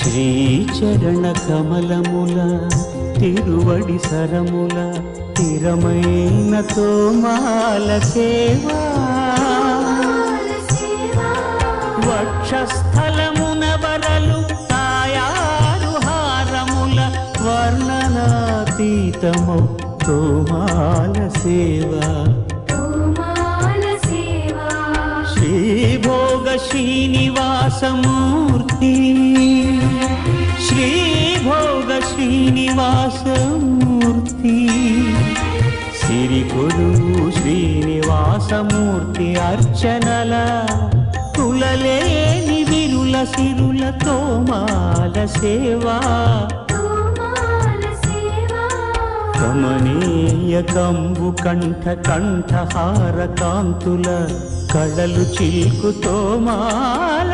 శ్రీచరణ కమలముల తిరువడి సరముల తిరమైన తోమాల సేవా వక్షస్థలమున వరలు తాయారు హారముల వర్ణనాతీతము తోమాల సేవా శ్రీభోగ శ్రీనివాసమూర్తి శ్రీభోగ శ్రీనివాసమూర్తి సిరికొలు శ్రీనివాసమూర్తి అర్చనల తులలేని విరుల సిరుల తోమాల సేవా కమనీయ కంబు కంఠ కంఠహార కాంతుల కళలు చిల్కు తోమాల